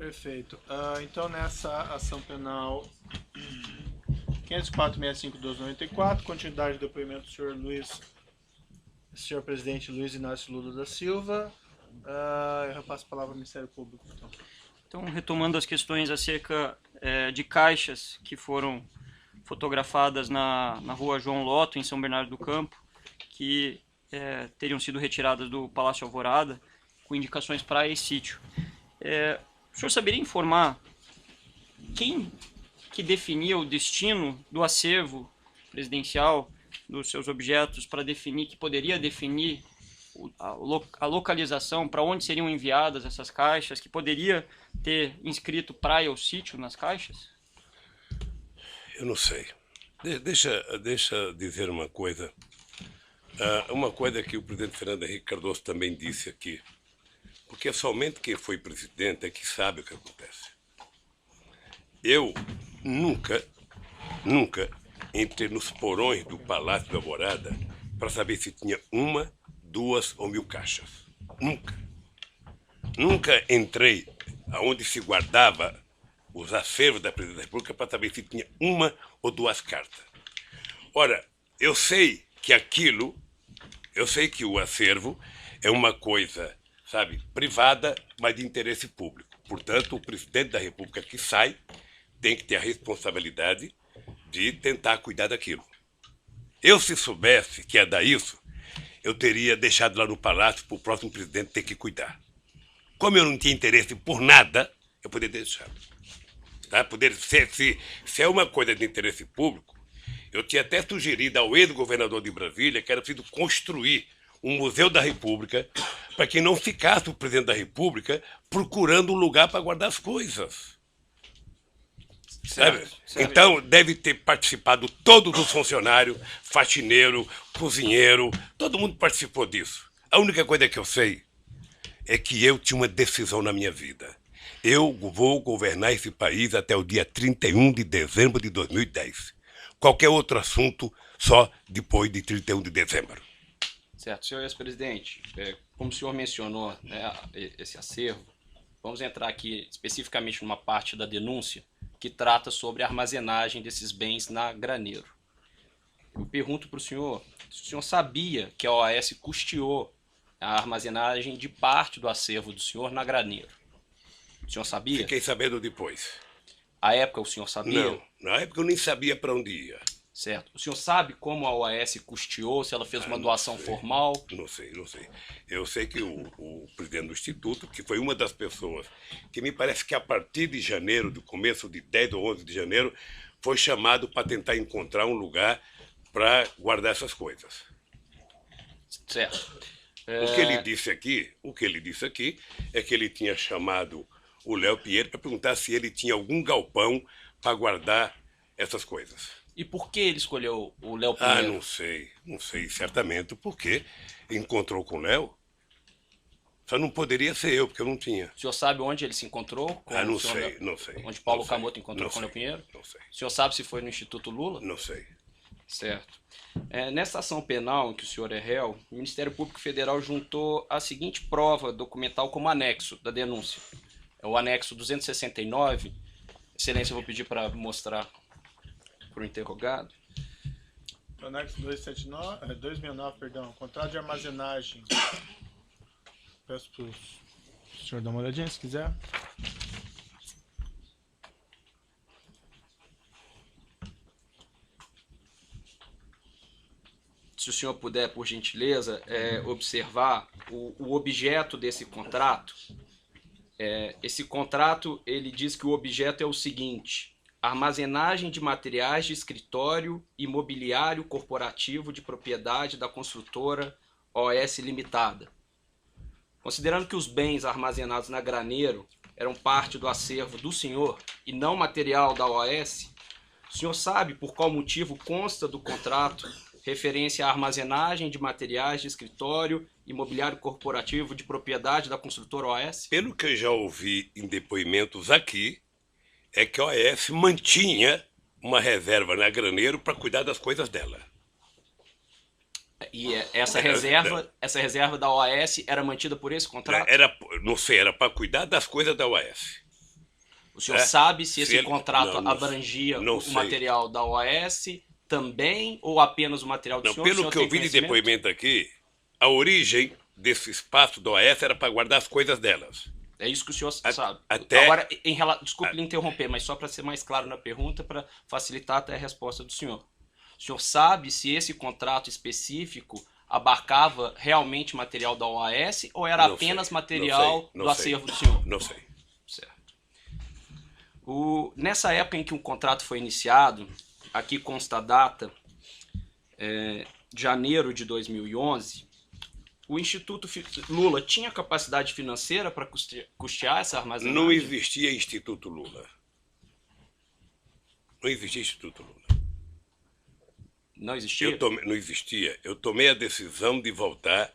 Perfeito. Então, nessa ação penal 504.65.12.94, continuidade do depoimento do senhor presidente Luiz Inácio Lula da Silva. Eu repasso a palavra ao Ministério Público. Então, retomando as questões acerca de caixas que foram fotografadas na rua João Lotto, em São Bernardo do Campo, que teriam sido retiradas do Palácio Alvorada, com indicações para esse sítio. O senhor saberia informar quem que definia o destino do acervo presidencial dos seus objetos para definir, que poderia definir a localização, para onde seriam enviadas essas caixas, que poderia ter inscrito praia ou sítio nas caixas? Eu não sei. Deixa dizer uma coisa. Uma coisa que o presidente Fernando Henrique Cardoso também disse aqui, porque é somente quem foi presidente é que sabe o que acontece. Eu nunca entrei nos porões do Palácio da Alvorada para saber se tinha uma, 2 ou 1000 caixas. Nunca. Nunca entrei aonde se guardava os acervos da Presidência da República para saber se tinha uma ou 2 cartas. Ora, eu sei que o acervo é uma coisa, sabe, privada, mas de interesse público. Portanto, o presidente da República que sai tem que ter a responsabilidade de tentar cuidar daquilo. Eu, se soubesse que ia dar isso, eu teria deixado lá no palácio para o próximo presidente ter que cuidar. Como eu não tinha interesse por nada, eu poderia deixar. Tá? Se é uma coisa de interesse público, eu tinha até sugerido ao ex-governador de Brasília que era preciso construir um Museu da República para que não ficasse o presidente da República procurando um lugar para guardar as coisas. Sabe? Então, deve ter participado todos os funcionários, faxineiro, cozinheiro, todo mundo participou disso. A única coisa que eu sei é que eu tinha uma decisão na minha vida. Eu vou governar esse país até o dia 31 de dezembro de 2010. Qualquer outro assunto, só depois de 31 de dezembro. Certo. Senhor ex-presidente, como o senhor mencionou, né, esse acervo, vamos entrar aqui especificamente numa parte da denúncia que trata sobre a armazenagem desses bens na Graneiro. Eu pergunto para o senhor se o senhor sabia que a OAS custeou a armazenagem de parte do acervo do senhor na Graneiro. O senhor sabia? Fiquei sabendo depois. À época o senhor sabia? Não, na época eu nem sabia para onde ia. Certo. O senhor sabe como a OAS custeou, se ela fez uma doação formal? Não sei. Eu sei que o presidente do Instituto, que foi uma das pessoas que me parece que a partir de janeiro, do começo de 10 ou 11 de janeiro, foi chamado para tentar encontrar um lugar para guardar essas coisas. Certo. O que ele disse aqui é que ele tinha chamado o Léo Pinheiro para perguntar se ele tinha algum galpão para guardar essas coisas. E por que ele escolheu o Léo Pinheiro? Não sei certamente porque encontrou com o Léo. Só não poderia ser eu, porque eu não tinha. O senhor sabe onde ele se encontrou? Não sei. Onde Paulo Camoto encontrou com o Léo Pinheiro? Não sei. O senhor sabe se foi no Instituto Lula? Não sei. Certo. Nessa ação penal em que o senhor é réu, o Ministério Público Federal juntou a seguinte prova documental como anexo da denúncia. É o anexo 269. Excelência, eu vou pedir para mostrar para o interrogado. O anexo 269, contrato de armazenagem. Peço para o senhor dar uma olhadinha, se quiser. Se o senhor puder, por gentileza, observar o objeto desse contrato. Esse contrato, ele diz que o objeto é o seguinte: armazenagem de materiais de escritório e mobiliário corporativo de propriedade da construtora OS Limitada. Considerando que os bens armazenados na Graneiro eram parte do acervo do senhor e não material da OAS, o senhor sabe por qual motivo consta do contrato referência à armazenagem de materiais de escritório e mobiliário corporativo de propriedade da construtora OAS? Pelo que eu já ouvi em depoimentos aqui, é que a OAS mantinha uma reserva na Graneiro para cuidar das coisas dela. E essa reserva da OAS era mantida por esse contrato? Não sei, era para cuidar das coisas da OAS. O senhor sabe se Se esse ele- contrato não abrangia não o sei. material da OAS também ou apenas o material do Não, senhor? O pelo senhor que eu tem vi de conhecimento? depoimento aqui, a origem desse espaço do OAS era para guardar as coisas delas. É isso que o senhor sabe. até- Agora, desculpe lhe interromper, mas só para ser mais claro na pergunta, para facilitar até a resposta do senhor. O senhor sabe se esse contrato específico abarcava realmente material da OAS ou era Não apenas sei, material não do sei. acervo do senhor? Não sei. Certo. Nessa época em que o contrato foi iniciado, aqui consta a data, janeiro de 2011, o Instituto Lula tinha capacidade financeira para custear essa armazenagem? Não existia Instituto Lula. Não existia Instituto Lula. Não existia? Não existia. Eu tomei a decisão de voltar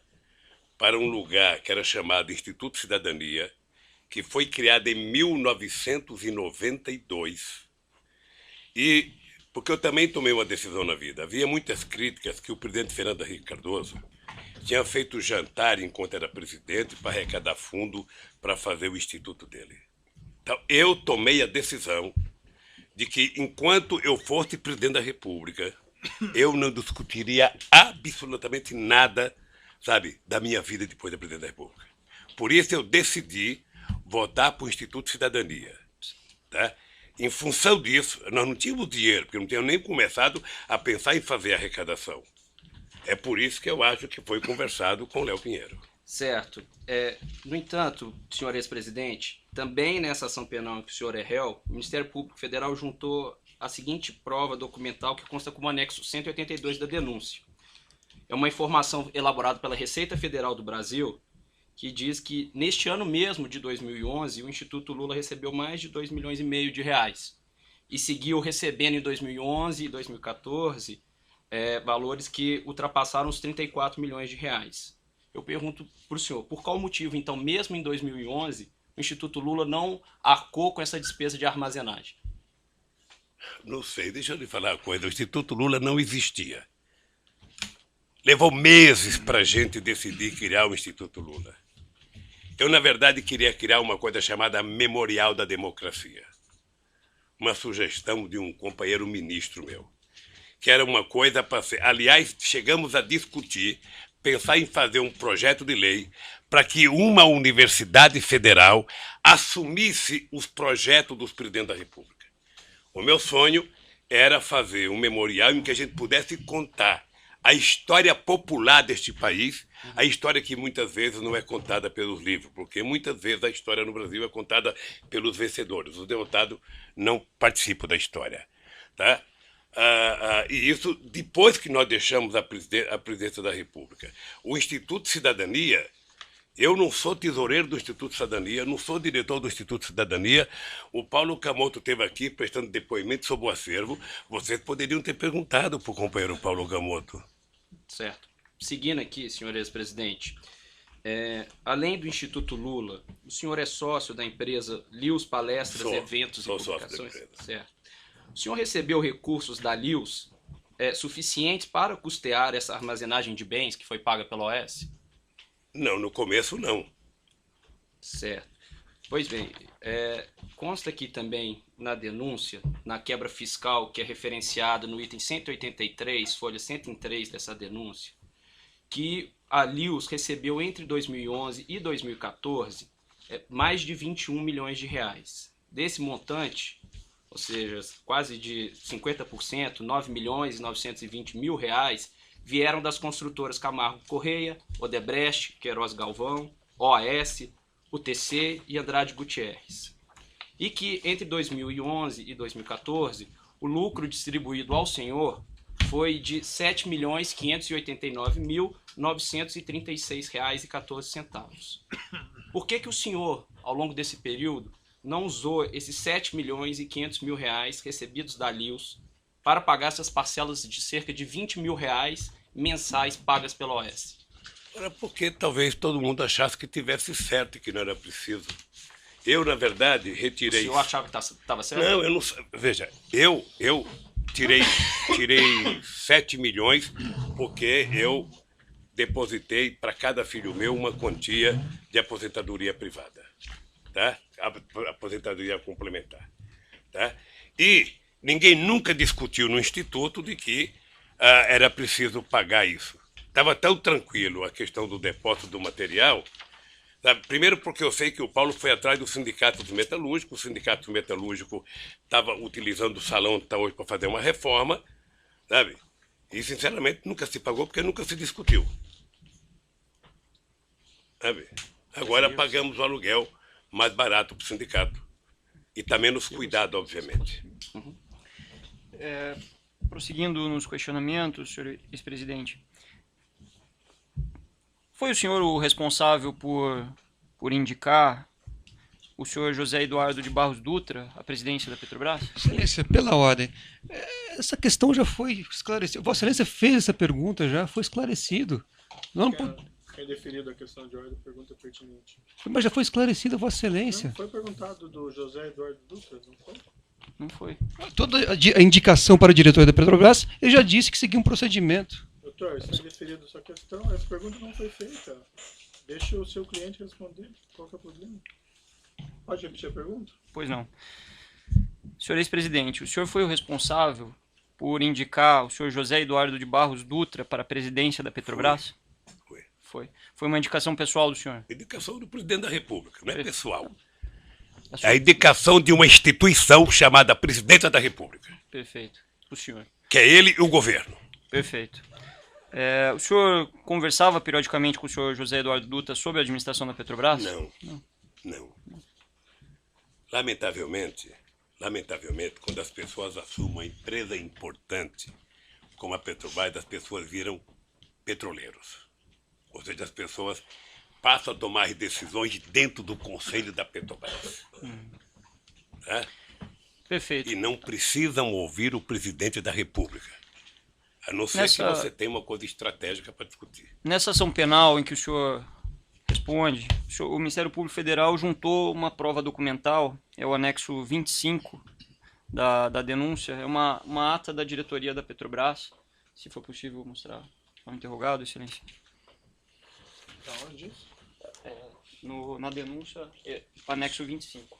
para um lugar que era chamado Instituto Cidadania, que foi criado em 1992. E porque eu também tomei uma decisão na vida. Havia muitas críticas que o presidente Fernando Henrique Cardoso tinha feito jantar enquanto era presidente para arrecadar fundo para fazer o instituto dele. Então, eu tomei a decisão de que, enquanto eu fosse presidente da República, eu não discutiria absolutamente nada, sabe, da minha vida depois de presidente da República. Por isso eu decidi votar para o Instituto Cidadania. Tá? Em função disso, nós não tínhamos dinheiro, porque não tínhamos nem começado a pensar em fazer a arrecadação. É por isso que eu acho que foi conversado com o Léo Pinheiro. Certo. No entanto, senhor ex-presidente, também nessa ação penal em que o senhor é réu, o Ministério Público Federal juntou a seguinte prova documental que consta como anexo 182 da denúncia. É uma informação elaborada pela Receita Federal do Brasil, que diz que neste ano mesmo de 2011, o Instituto Lula recebeu mais de 2,5 milhões de reais e seguiu recebendo em 2011 e 2014 valores que ultrapassaram os 34 milhões de reais. Eu pergunto para o senhor, por qual motivo, então, mesmo em 2011, o Instituto Lula não arcou com essa despesa de armazenagem? Não sei, deixa eu lhe falar uma coisa. O Instituto Lula não existia. Levou meses para a gente decidir criar o Instituto Lula. Eu, na verdade, queria criar uma coisa chamada Memorial da Democracia. Uma sugestão de um companheiro ministro meu. Que era uma coisa para ser... Aliás, chegamos a discutir, pensar em fazer um projeto de lei para que uma universidade federal assumisse os projetos dos presidentes da República. O meu sonho era fazer um memorial em que a gente pudesse contar a história popular deste país, a história que muitas vezes não é contada pelos livros, porque muitas vezes a história no Brasil é contada pelos vencedores. Os derrotados não participam da história. Tá? E isso depois que nós deixamos a presidência da República. O Instituto Cidadania, eu não sou tesoureiro do Instituto Cidadania, não sou diretor do Instituto Cidadania. O Paulo Camoto esteve aqui prestando depoimento sobre o acervo. Vocês poderiam ter perguntado para o companheiro Paulo Camoto. Certo. Seguindo aqui, senhor ex-presidente, além do Instituto Lula, o senhor é sócio da empresa Lius Palestras, Eventos e Publicações? Certo. O senhor recebeu recursos da Lius suficientes para custear essa armazenagem de bens que foi paga pela OAS? Não, no começo não. Certo. Pois bem, consta aqui também na denúncia, na quebra fiscal que é referenciada no item 183, folha 103 dessa denúncia, que a Lius recebeu entre 2011 e 2014 mais de 21 milhões de reais. Desse montante, ou seja, quase de 50%, 9 milhões e 920 mil reais, vieram das construtoras Camargo Correia, Odebrecht, Queiroz Galvão, OAS, UTC e Andrade Gutierrez. E que entre 2011 e 2014, o lucro distribuído ao senhor foi de R$ 7.589.936,14 reais. Por que o senhor, ao longo desse período, não usou esses R$ 7.500.000 reais recebidos da Lius para pagar essas parcelas de cerca de R$ 20 mil reais mensais pagas pela OAS? Era porque talvez todo mundo achasse que tivesse certo e que não era preciso. Eu, na verdade, retirei... O senhor achava que estava certo? Não, eu não... Veja, eu tirei 7 milhões porque eu depositei para cada filho meu uma quantia de aposentadoria privada. tá? Aposentadoria complementar, tá? E ninguém nunca discutiu no Instituto de que era preciso pagar isso. Estava tão tranquilo a questão do depósito do material, sabe? Primeiro porque eu sei que o Paulo foi atrás do sindicato metalúrgico, o sindicato metalúrgico estava utilizando o salão tá hoje para fazer uma reforma, sabe? E, sinceramente, nunca se pagou porque nunca se discutiu. Sabe? Agora pagamos o aluguel mais barato para o sindicato. E está menos cuidado, obviamente. Prosseguindo nos questionamentos, senhor ex-presidente, foi o senhor o responsável por indicar o senhor José Eduardo de Barros Dutra à presidência da Petrobras? Excelência, pela ordem. Essa questão já foi esclarecida. Vossa Excelência fez essa pergunta, já foi esclarecido. Não, Quem deferido a questão de ordem, pergunta pertinente. mas já foi esclarecida, Vossa Excelência. Não foi perguntado do José Eduardo Dutra, não foi? Não foi. Toda a indicação para o diretor da Petrobras, ele já disse que seguia um procedimento. Doutor, se foi deferido a sua questão, essa pergunta não foi feita. Deixa o seu cliente responder. Qual que é o problema? Pode repetir a pergunta? Pois não. Senhor ex-presidente, o senhor foi o responsável por indicar o senhor José Eduardo de Barros Dutra para a presidência da Petrobras? Foi. Foi uma indicação pessoal do senhor? Indicação do presidente da República, não é pessoal. A É sua- a indicação de uma instituição chamada Presidência da República, Perfeito. O senhor. que é ele e o governo. Perfeito. O senhor conversava periodicamente com o senhor José Eduardo Dutra sobre a administração da Petrobras? Não. Lamentavelmente, quando as pessoas assumem uma empresa importante como a Petrobras, as pessoas viram petroleiros. Ou seja, as pessoas passam a tomar decisões dentro do conselho da Petrobras. Tá? Perfeito. E não precisam ouvir o presidente da República. A não ser que você tenha uma coisa estratégica para discutir. Nessa ação penal em que o senhor responde, o Ministério Público Federal juntou uma prova documental, é o anexo 25 da denúncia, é uma ata da diretoria da Petrobras, se for possível mostrar ao interrogado, excelência. Da onde isso? Na denúncia, anexo 25.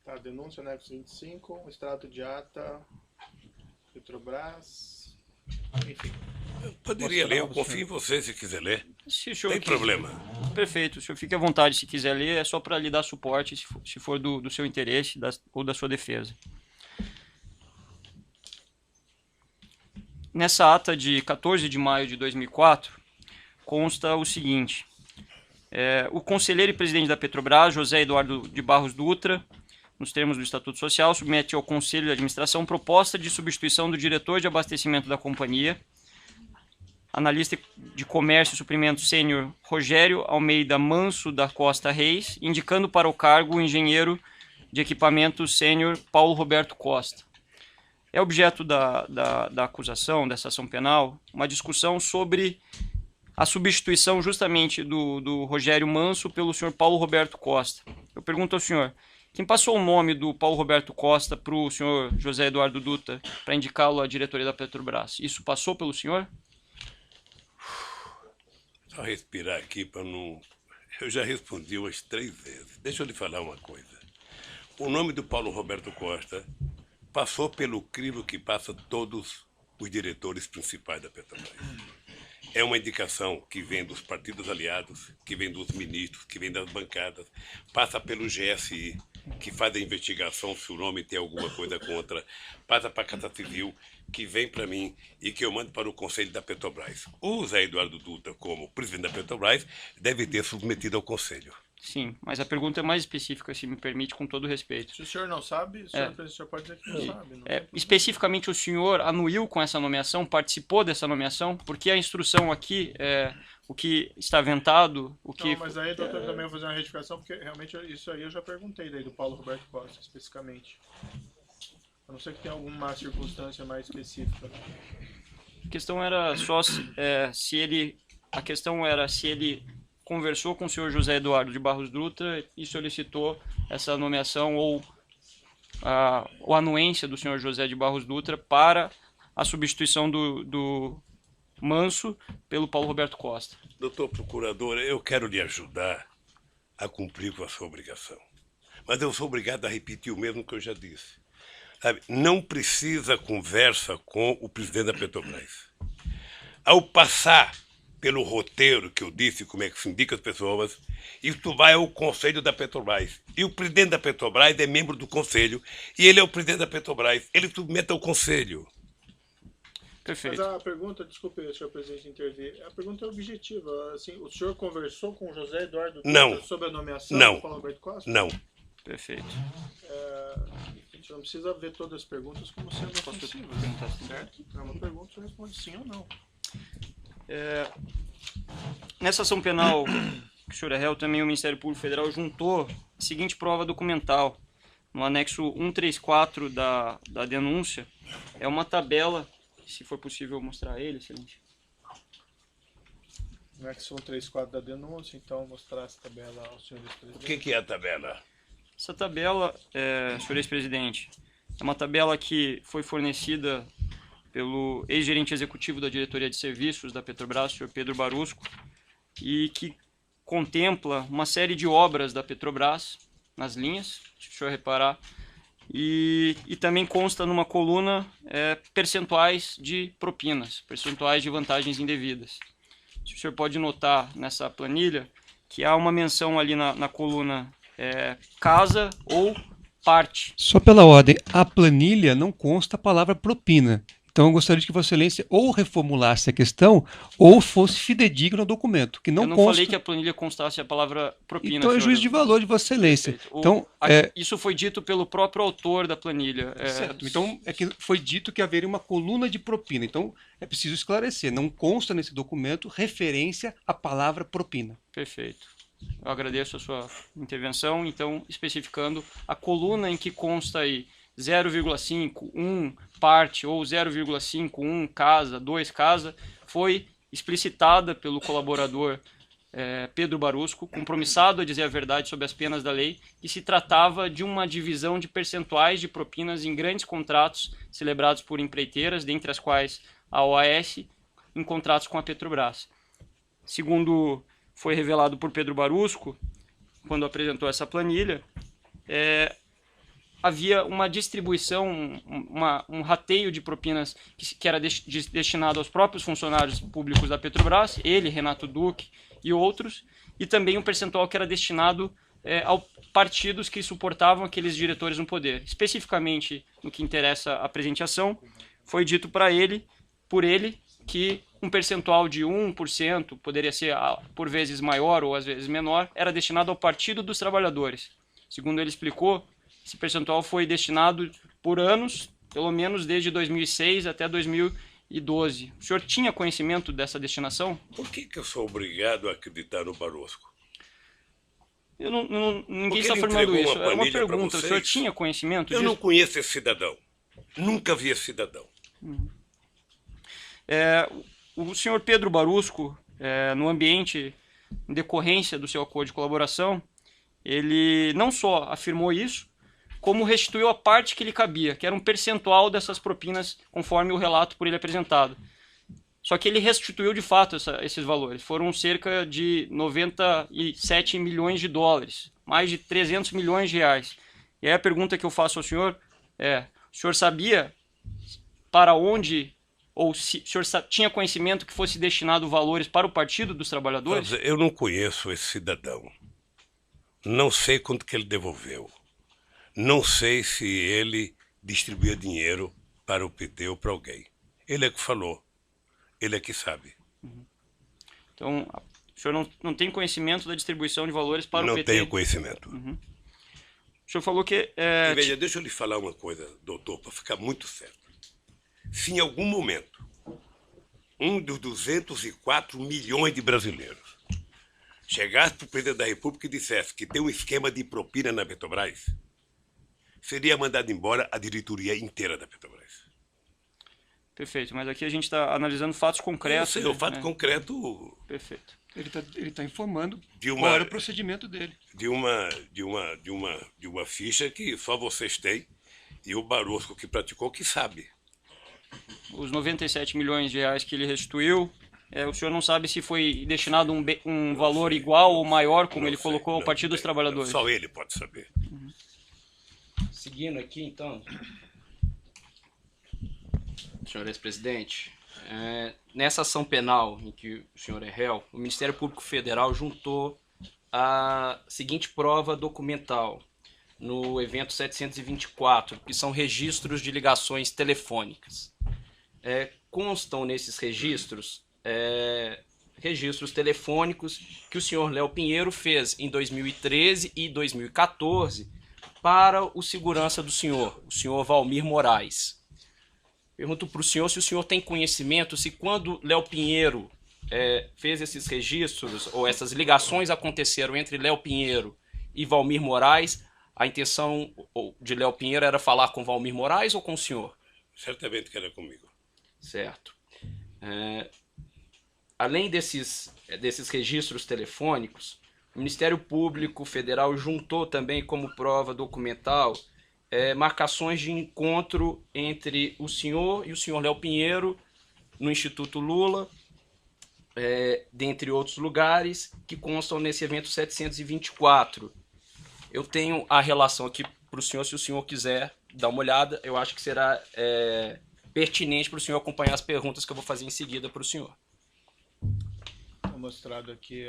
Tá, denúncia anexo 25, extrato de ata, Petrobras, enfim. Eu poderia ler, eu confio em você se quiser ler. Se o senhor Tem quiser- problema. Perfeito, o senhor fique à vontade se quiser ler, é só para lhe dar suporte, se for do seu interesse ou da sua defesa. Nessa ata de 14 de maio de 2004, consta o seguinte: o conselheiro e presidente da Petrobras, José Eduardo de Barros Dutra, nos termos do Estatuto Social, submete ao Conselho de Administração proposta de substituição do diretor de abastecimento da companhia, analista de comércio e suprimento sênior Rogério Almeida Manso da Costa Reis, indicando para o cargo o engenheiro de equipamentos sênior Paulo Roberto Costa. É objeto da acusação, dessa ação penal, uma discussão sobre a substituição justamente do Rogério Manso pelo senhor Paulo Roberto Costa. Eu pergunto ao senhor, quem passou o nome do Paulo Roberto Costa para o senhor José Eduardo Dutra para indicá-lo à diretoria da Petrobras? Isso passou pelo senhor? Só respirar aqui para não... Eu já respondi umas 3 vezes. Deixa eu lhe falar uma coisa. O nome do Paulo Roberto Costa passou pelo crivo que passa todos os diretores principais da Petrobras. É uma indicação que vem dos partidos aliados, que vem dos ministros, que vem das bancadas, passa pelo GSI, que faz a investigação se o nome tem alguma coisa contra, passa para a Casa Civil, que vem para mim e que eu mando para o Conselho da Petrobras. O Zé Eduardo Dutra, como presidente da Petrobras, deve ter submetido ao Conselho. Sim, mas a pergunta é mais específica, se me permite, com todo respeito. Se o senhor não sabe, o senhor pode dizer que não sabe. Não tem problema. Especificamente, o senhor anuiu com essa nomeação, participou dessa nomeação? Porque a instrução aqui, o que está aventado, o que... Não, mas aí, doutor, também vou fazer uma retificação, porque realmente isso aí eu já perguntei daí do Paulo Roberto Costa, especificamente. A não ser que tenha alguma circunstância mais específica. A questão era só se ele conversou com o senhor José Eduardo de Barros Dutra e solicitou essa nomeação ou a anuência do senhor José de Barros Dutra para a substituição do Manso pelo Paulo Roberto Costa. Doutor Procurador, eu quero lhe ajudar a cumprir com a sua obrigação. mas eu sou obrigado a repetir o mesmo que eu já disse. Sabe, não precisa conversa com o presidente da Petrobras. Ao passar pelo roteiro que eu disse, como é que se indica as pessoas, isso vai ao Conselho da Petrobras. E o presidente da Petrobras é membro do Conselho, e ele é o presidente da Petrobras. Ele submete ao Conselho. Perfeito. Mas a pergunta, desculpe, senhor presidente, intervir. A pergunta é objetiva. Assim, o senhor conversou com o José Eduardo Não. sobre a nomeação Não. do Paulo Roberto Costa? Não. Perfeito. A gente não precisa ver todas as perguntas como sendo ofensivas, perguntar sim? certo? É uma pergunta, você responde sim ou não. Nessa ação penal que o senhor é réu, também o Ministério Público Federal juntou a seguinte prova documental. No anexo 134 da denúncia, é uma tabela, se for possível mostrar ele, excelente. Não é que são 3/4 da denúncia, então mostrar essa tabela ao senhor O ex-presidente. que é a tabela? Essa tabela, senhor ex-presidente, é uma tabela que foi fornecida pelo ex-gerente executivo da Diretoria de Serviços da Petrobras, o senhor Pedro Barusco, e que contempla uma série de obras da Petrobras nas linhas, se o senhor reparar, e também consta numa coluna percentuais de propinas, percentuais de vantagens indevidas. O senhor pode notar nessa planilha que há uma menção ali na coluna casa ou parte. Só pela ordem, a planilha não consta a palavra propina. Então eu gostaria de que Vossa Excelência ou reformulasse a questão ou fosse fidedigno ao documento, que não Eu não consta. falei que a planilha constasse a palavra propina. Então é senhor. juízo de valor de Vossa Excelência. Perfeito. Então, Isso foi dito pelo próprio autor da planilha. certo. Então é que foi dito que haveria uma coluna de propina. Então é preciso esclarecer. Não consta nesse documento referência à palavra propina. Perfeito. Eu agradeço a sua intervenção. Então, especificando a coluna em que consta aí 0,5, 1 parte ou 0,5, 1 casa, 2 casa, foi explicitada pelo colaborador Pedro Barusco, compromissado a dizer a verdade sobre as penas da lei, que se tratava de uma divisão de percentuais de propinas em grandes contratos celebrados por empreiteiras, dentre as quais a OAS, em contratos com a Petrobras. Segundo foi revelado por Pedro Barusco, quando apresentou essa planilha, havia uma distribuição, um rateio de propinas que era destinado aos próprios funcionários públicos da Petrobras, ele, Renato Duque e outros, e também um percentual que era destinado a partidos que suportavam aqueles diretores no poder. Especificamente, no que interessa a apresentação, foi dito por ele, que um percentual de 1%, poderia ser por vezes maior ou às vezes menor, era destinado ao Partido dos Trabalhadores. Segundo ele explicou, esse percentual foi destinado por anos, pelo menos desde 2006 até 2012. O senhor tinha conhecimento dessa destinação? Por que eu sou obrigado a acreditar no Barosco? Ninguém Porque está ele afirmando entregou isso. uma É uma planilha pra pergunta. O senhor vocês? tinha conhecimento Eu disso? não conheço esse cidadão. Nunca vi esse cidadão. O senhor Pedro Barusco, no ambiente, em decorrência do seu acordo de colaboração, ele não só afirmou isso, como restituiu a parte que lhe cabia, que era um percentual dessas propinas, conforme o relato por ele apresentado. Só que ele restituiu de fato esses valores. Foram cerca de 97 milhões de dólares, mais de 300 milhões de reais. E aí a pergunta que eu faço ao senhor o senhor sabia para onde, ou se o senhor tinha conhecimento que fosse destinado valores para o Partido dos Trabalhadores? Eu não conheço esse cidadão. Não sei quanto que ele devolveu. Não sei se ele distribuía dinheiro para o PT ou para alguém. Ele é que falou. Ele é que sabe. Então, o senhor não tem conhecimento da distribuição de valores para o Não PT? tenho conhecimento. O senhor falou que... Veja, deixa eu lhe falar uma coisa, doutor, para ficar muito certo. Se em algum momento um dos 204 milhões de brasileiros chegasse para o presidente da República e dissesse que tem um esquema de propina na Petrobras, seria mandado embora a diretoria inteira da Petrobras. Perfeito, mas aqui a gente está analisando fatos concretos. O fato concreto Perfeito. Ele tá informando de qual era o procedimento dele. de uma ficha que só vocês têm e o Barosco que praticou que sabe. Os 97 milhões de reais que ele restituiu O senhor não sabe se foi destinado um valor igual ou maior, como ele colocou, ao Partido dos Trabalhadores? Só ele pode saber. Seguindo aqui, então, senhor ex-presidente, nessa ação penal em que o senhor é réu, o Ministério Público Federal juntou a seguinte prova documental no evento 724, que são registros de ligações telefônicas. Constam nesses registros registros telefônicos que o senhor Léo Pinheiro fez em 2013 e 2014 para o segurança do senhor, o senhor Valmir Moraes. Pergunto para o senhor se o senhor tem conhecimento se quando Léo Pinheiro fez esses registros ou essas ligações aconteceram entre Léo Pinheiro e Valmir Moraes, a intenção de Léo Pinheiro era falar com Valmir Moraes ou com o senhor? Certamente que era comigo. Certo. Além desses registros telefônicos, o Ministério Público Federal juntou também como prova documental marcações de encontro entre o senhor e o senhor Léo Pinheiro no Instituto Lula, dentre outros lugares, que constam nesse evento 724. Eu tenho a relação aqui para o senhor, se o senhor quiser dar uma olhada, eu acho que será pertinente para o senhor acompanhar as perguntas que eu vou fazer em seguida para o senhor. Mostrado aqui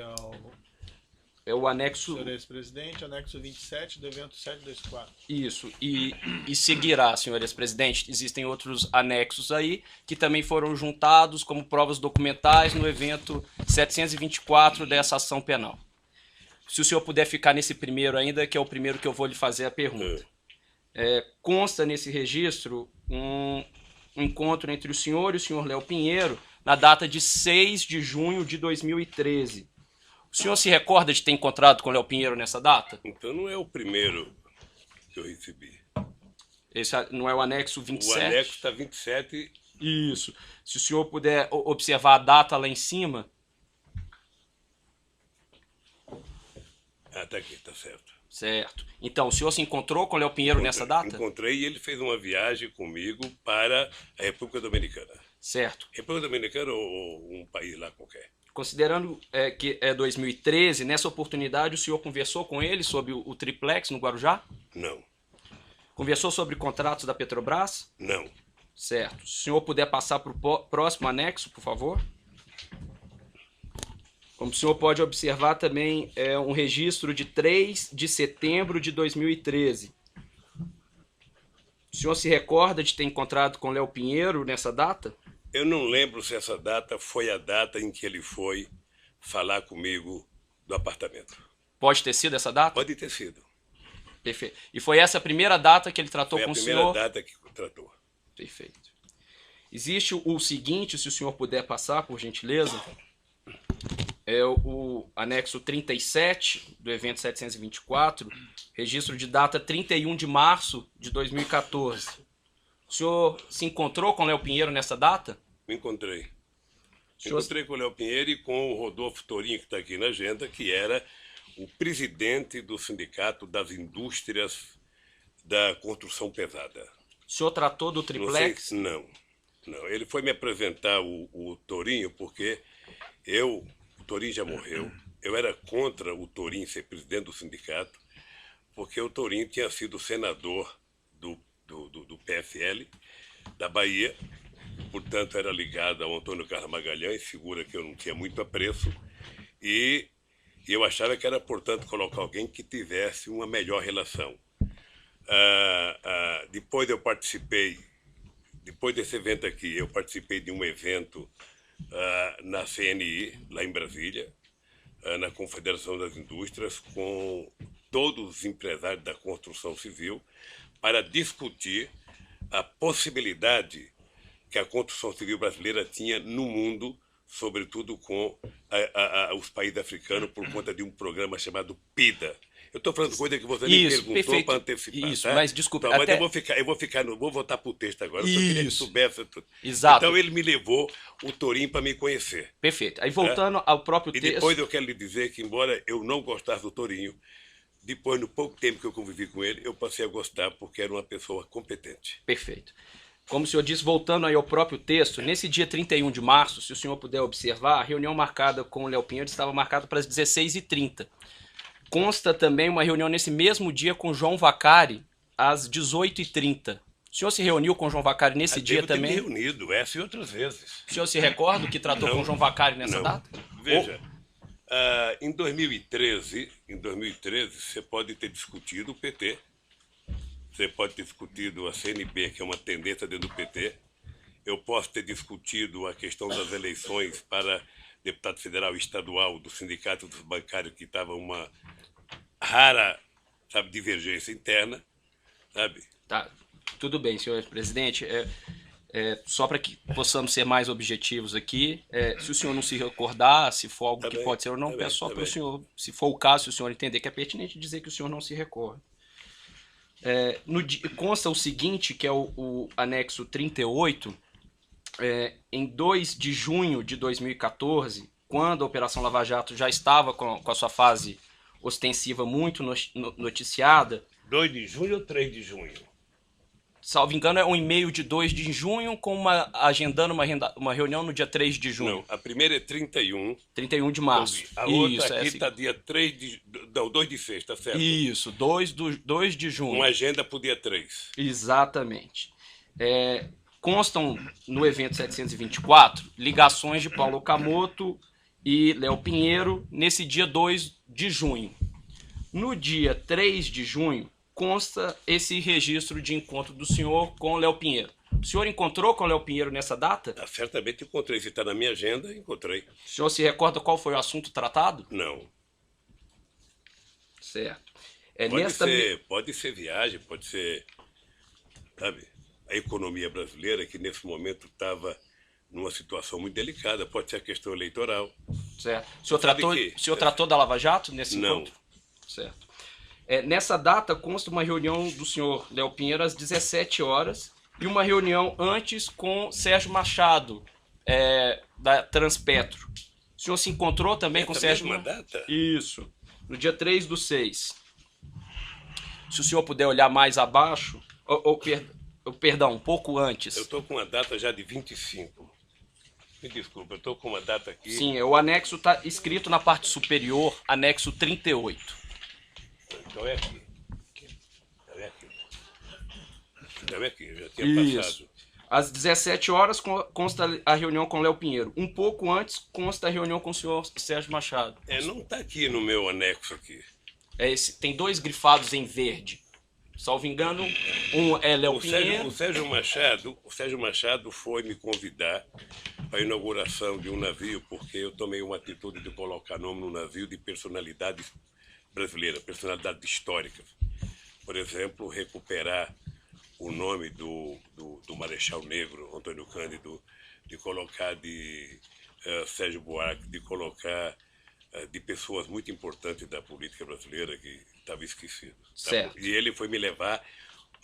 o anexo... senhor ex-presidente, anexo 27 do evento 724. Isso, e seguirá, senhor ex-presidente. Existem outros anexos aí que também foram juntados como provas documentais no evento 724 dessa ação penal. Se o senhor puder ficar nesse primeiro ainda, que é o primeiro que eu vou lhe fazer a pergunta. Consta nesse registro um encontro entre o senhor e o senhor Léo Pinheiro na data de 6 de junho de 2013. O senhor se recorda de ter encontrado com o Léo Pinheiro nessa data? Então não é o primeiro que eu recebi. Esse não é o anexo 27? O anexo está 27. Isso. Se o senhor puder observar a data lá em cima. Tá aqui, tá certo. Certo. Então, o senhor se encontrou com o Léo Pinheiro nessa data? Encontrei e ele fez uma viagem comigo para a República Dominicana. Certo. República Dominicana ou um país lá qualquer. Considerando que é 2013, nessa oportunidade o senhor conversou com ele sobre o triplex no Guarujá? Não. Conversou sobre contratos da Petrobras? Não. Certo. Se o senhor puder passar para o próximo anexo, por favor. Como o senhor pode observar também, é um registro de 3 de setembro de 2013. O senhor se recorda de ter encontrado com Léo Pinheiro nessa data? Eu não lembro se essa data foi a data em que ele foi falar comigo do apartamento. Pode ter sido essa data? Pode ter sido. Perfeito. E foi essa a primeira data que ele tratou com o senhor? Foi a primeira data que tratou. Perfeito. Existe o seguinte, se o senhor puder passar, por gentileza, é o anexo 37 do evento 724, registro de data 31 de março de 2014. O senhor se encontrou com o Léo Pinheiro nessa data? Me encontrei. Senhor... Encontrei com o Léo Pinheiro e com o Rodolfo Torinho, que está aqui na agenda, que era o presidente do Sindicato das Indústrias da Construção Pesada. O senhor tratou do triplex? Não. Ele foi me apresentar o Torinho porque o Torinho já morreu. Eu era contra o Torinho ser presidente do sindicato, porque o Torinho tinha sido senador do PSL da Bahia, portanto era ligado ao Antônio Carlos Magalhães, figura que eu não tinha muito apreço, e eu achava que era, portanto, colocar alguém que tivesse uma melhor relação. Depois desse evento aqui, eu participei de um evento na CNI, lá em Brasília, na Confederação das Indústrias, com todos os empresários da construção civil, para discutir a possibilidade que a construção civil brasileira tinha no mundo, sobretudo com os países africanos, por conta de um programa chamado PIDA. Eu estou falando coisa que você me perguntou para antecipar. Isso, tá? mas desculpa. Não, mas vou voltar para o texto agora, eu só queria que soubesse tudo. Exato. Então ele me levou o Torinho para me conhecer. Perfeito. Aí voltando ao próprio texto... E depois eu quero lhe dizer que, embora eu não gostasse do Torinho, depois, no pouco tempo que eu convivi com ele, eu passei a gostar porque era uma pessoa competente. Perfeito. Como o senhor disse, voltando aí ao próprio texto, nesse dia 31 de março, se o senhor puder observar, a reunião marcada com o Léo Pinheiro estava marcada para as 16h30. Consta também uma reunião nesse mesmo dia com João Vacari, às 18h30. O senhor se reuniu com o João Vacari nesse dia também? Devo ter me reunido, essa e outras vezes. O senhor se recorda o que tratou com o João Vacari nessa Não. data? Veja, em 2013, você pode ter discutido o PT, você pode ter discutido a CNB, que é uma tendência dentro do PT, eu posso ter discutido a questão das eleições para deputado federal e estadual do Sindicato dos Bancários, que estava uma rara, sabe, divergência interna, sabe? Tá, tudo bem, senhor presidente. Só para que possamos ser mais objetivos aqui, se o senhor não se recordar, se for algo Tá que bem, pode ser ou não, tá peço bem, só tá para o bem. senhor, se for o caso, se o senhor entender que é pertinente dizer que o senhor não se recorda. Consta o seguinte, que é o anexo 38, em 2 de junho de 2014, quando a Operação Lava Jato já estava com a sua fase ostensiva muito noticiada, 2 de junho ou 3 de junho? salvo engano, é um e-mail de 2 de junho, com agendando uma reunião no dia 3 de junho. Não, a primeira é 31. 31 de março. A outra Isso, aqui está dia 3 de... Não, 2 de sexta, certo? Isso, 2 de junho. Uma agenda para o dia 3. Exatamente. Constam no evento 724 ligações de Paulo Okamoto e Léo Pinheiro nesse dia 2 de junho. No dia 3 de junho, consta esse registro de encontro do senhor com Léo Pinheiro. O senhor encontrou com Léo Pinheiro nessa data? Certamente encontrei. Se está na minha agenda, encontrei. O senhor se recorda qual foi o assunto tratado? Não. Certo. Pode ser viagem, pode ser, sabe, a economia brasileira, que nesse momento estava numa situação muito delicada, pode ser a questão eleitoral. Certo. O senhor tratou da Lava Jato nesse Não. encontro? Certo. Nessa data consta uma reunião do senhor Léo Pinheiro às 17 horas e uma reunião antes com Sérgio Machado, da Transpetro. O senhor se encontrou também com Sérgio Mesma data? Isso, no dia 3/6. Se o senhor puder olhar mais abaixo, perdão, um pouco antes. Eu estou com uma data já de 25. Me desculpa, eu estou com uma data aqui. Sim, o anexo está escrito na parte superior, anexo 38. Então é aqui. Então é aqui, já tinha passado. Às 17 horas consta a reunião com Léo Pinheiro. Um pouco antes consta a reunião com o senhor Sérgio Machado. Não está aqui no meu anexo aqui. Tem 2 grifados em verde. Salvo engano, um é Léo Pinheiro. O Sérgio Machado foi me convidar para a inauguração de um navio, porque eu tomei uma atitude de colocar nome no navio de personalidades brasileiras, personalidades históricas. Por exemplo, recuperar o nome do Marechal Negro, Antônio Cândido, de colocar de Sérgio Buarque, de colocar de pessoas muito importantes da política brasileira que estavam esquecidas. Certo. E ele foi me levar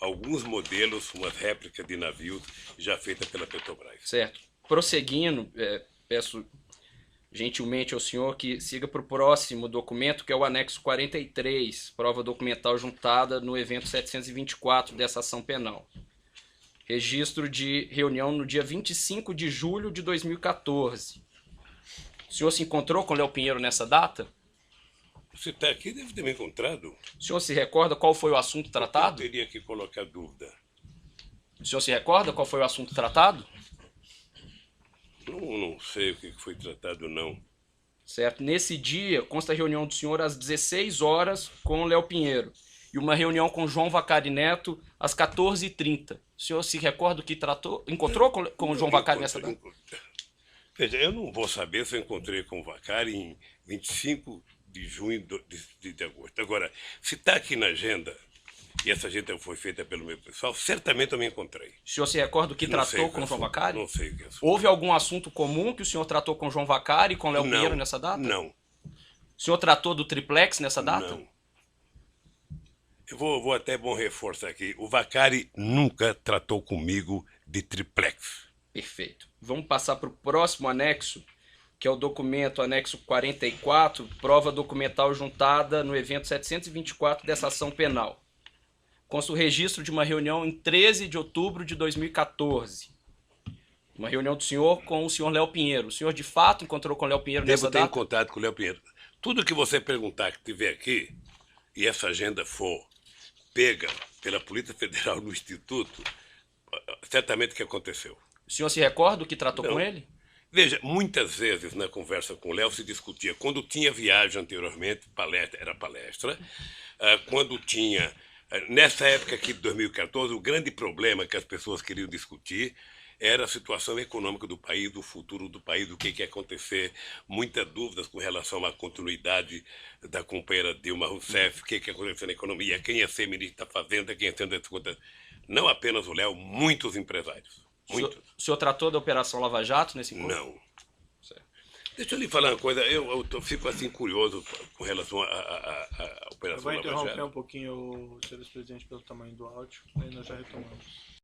alguns modelos, umas réplicas de navios já feitas pela Petrobras. Certo. Prosseguindo, peço gentilmente ao senhor que siga para o próximo documento, que é o anexo 43, prova documental juntada no evento 724 dessa ação penal. Registro de reunião no dia 25 de julho de 2014. O senhor se encontrou com Léo Pinheiro nessa data? Você está aqui, deve ter me encontrado. O senhor se recorda qual foi o assunto tratado? Eu teria que colocar dúvida. O senhor se recorda qual foi o assunto tratado? Não sei o que foi tratado, não. Certo. Nesse dia, consta a reunião do senhor às 16 horas com Léo Pinheiro e uma reunião com João Vacari Neto às 14h30. O senhor se recorda o que tratou? Encontrou com o João Vacari nessa data? Veja, eu não vou saber se eu encontrei com o Vacari em 25 de junho de agosto. Agora, se está aqui na agenda, e essa agenda foi feita pelo meu pessoal, certamente eu me encontrei. O senhor se recorda o que tratou com o João Vacari? Não sei o que é. Houve algum assunto comum que o senhor tratou com o João Vacari e com o Léo Pinheiro nessa data? Não. O senhor tratou do triplex nessa data? Não. Eu vou até bom reforçar aqui. O Vacari nunca tratou comigo de triplex. Perfeito. Vamos passar para o próximo anexo, que é o documento anexo 44, prova documental juntada no evento 724 dessa ação penal. consta o registro de uma reunião em 13 de outubro de 2014. Uma reunião do senhor com o senhor Léo Pinheiro. O senhor, de fato, encontrou com o Léo Pinheiro nessa Devo ter data? contato com o Léo Pinheiro. Tudo que você perguntar que tiver aqui, e essa agenda for pega pela Polícia Federal no Instituto, certamente que aconteceu. O senhor se recorda do que tratou Não. com ele? Veja, muitas vezes na conversa com o Léo se discutia, quando tinha viagem anteriormente, palestra, era palestra, quando tinha, nessa época aqui de 2014, o grande problema que as pessoas queriam discutir era a situação econômica do país, o futuro do país, o que ia acontecer, muitas dúvidas com relação à continuidade da companheira Dilma Rousseff, o que ia acontecer na economia, quem ia ser ministro da Fazenda, quem ia ser das contas. Não apenas o Léo, muitos empresários. Muitos. O senhor tratou da Operação Lava Jato nesse encontro? Não. Deixa eu lhe falar uma coisa, eu fico assim curioso com relação à Eu Operação vou Lava interromper Jato. um pouquinho o senhor presidente pelo tamanho do áudio, aí nós já retomamos.